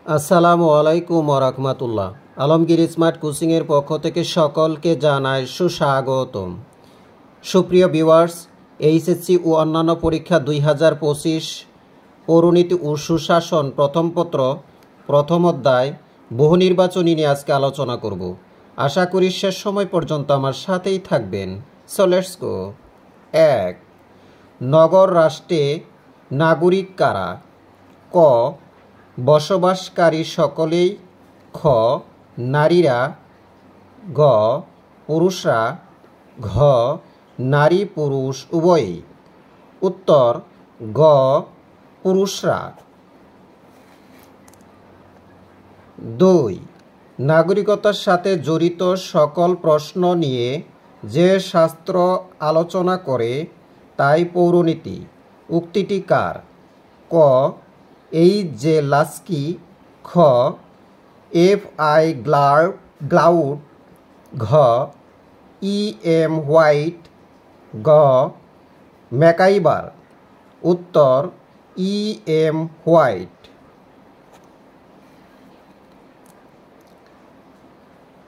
আসসালামু আলাইকুম ওরহমাতুল্লাহ। আলমগীর স্মার্ট কোচিংয়ের পক্ষ থেকে সকলকে জানাই সুস্বাগতম। সুপ্রিয় ভিউয়ার্স, এইচএসসি ও অন্যান্য পরীক্ষা 2025 পৌরনীতি ও সুশাসন প্রথম পত্র প্রথম অধ্যায় বহু নির্বাচনী নিয়ে আজকে আলোচনা করব। আশা করি শেষ সময় পর্যন্ত আমার সাথেই থাকবেন। So let's go. 1. নগর রাষ্ট্রে নাগরিক কারা? ক. বসবাসকারী সকলেই। খ. নারীরা। গ. পুরুষরা। ঘ. নারী পুরুষ উভয়ই। উত্তর গ. পুরুষরা। 2. নাগরিকতার সাথে জড়িত সকল প্রশ্ন নিয়ে যে শাস্ত্র আলোচনা করে তাই পৌরনীতি। উক্তিটি কার? ক. এইচ.জে. লাস্কি। খ. এফ.আই. গ্লাউড। ঘ. ই.এম. হোয়াইট। গ. ম্যাকাইবার। উত্তর ই.এম. হোয়াইট।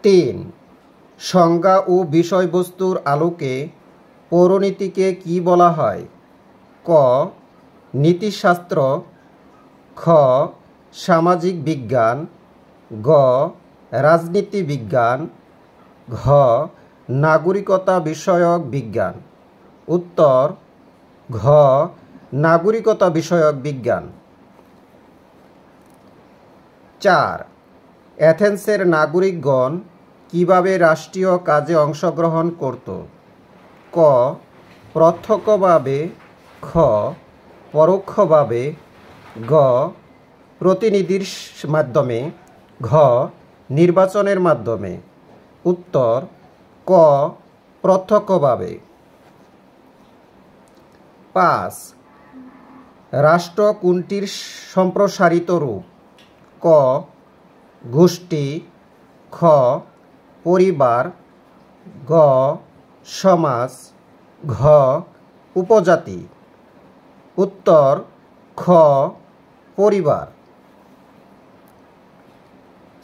3. সংজ্ঞা ও বিষয়বস্তুর আলোকে পৌরনীতিকে কি বলা হয়? ক. নীতিশাস্ত্র। খ. সামাজিক বিজ্ঞান। গ. রাজনীতি বিজ্ঞান। ঘ. নাগরিকতা বিষয়ক বিজ্ঞান। উত্তর ঘ. নাগরিকতা বিষয়ক বিজ্ঞান। 4. অ্যাথেন্সের নাগরিকগণ কিভাবে রাষ্ট্রীয় কাজে অংশগ্রহণ করত? ক. প্রত্যক্ষভাবে। খ. পরোক্ষভাবে। গ. প্রতিনিধির মাধ্যমে। ঘ. নির্বাচনের মাধ্যমে। উত্তর ক. প্রত্যক্ষভাবে। 5. রাষ্ট্র কোনটির সম্প্রসারিত রূপ? ক. গোষ্ঠী। খ. পরিবার। গ. সমাজ। ঘ. উপজাতি। উত্তর খ. পরিবার।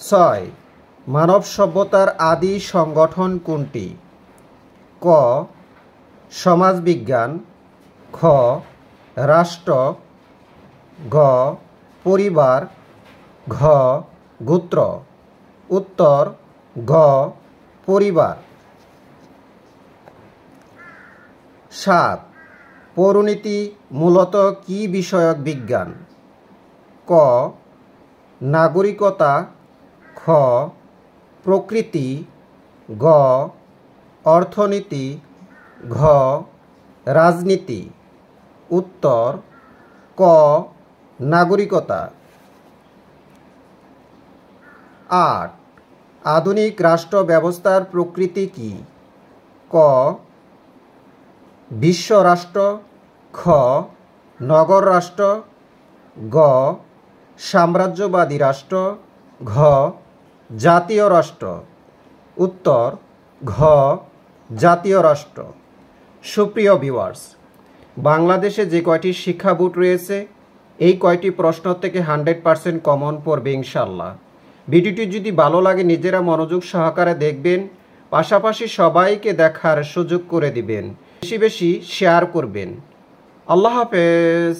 6. মানব সভ্যতার আদি সংগঠন কোনটি? ক. সমাজবিজ্ঞান। খ. রাষ্ট্র। গ. পরিবার। ঘ. গোত্র। উত্তর ঘ. পরিবার। 7. পৌরনীতি মূলত কি বিষয়ক বিজ্ঞান? ক. নাগরিকতা। খ. প্রকৃতি। গ. অর্থনীতি। ঘ. রাজনীতি। উত্তর ক. নাগরিকতা। 8. আধুনিক রাষ্ট্র ব্যবস্থার প্রকৃতি কি? ক. বিশ্ব রাষ্ট্র। খ. নগর রাষ্ট্র। গ. সাম্রাজ্যবাদী রাষ্ট্র। ঘ. জাতীয় রাষ্ট্র। উত্তর ঘ. জাতীয় রাষ্ট্র। সুপ্রিয় ভিউয়ার্স, বাংলাদেশে যে কয়টি শিক্ষা বোর্ড রয়েছে এই কয়টি প্রশ্ন থেকে 100% কমন পড়বে ইনশাল্লাহ। ভিডিওটি যদি ভালো লাগে নিজেরা মনোযোগ সহকারে দেখবেন, পাশাপাশি সবাইকে দেখার সুযোগ করে দিবেন, বেশি বেশি শেয়ার করবেন। আল্লাহ হাফেজ।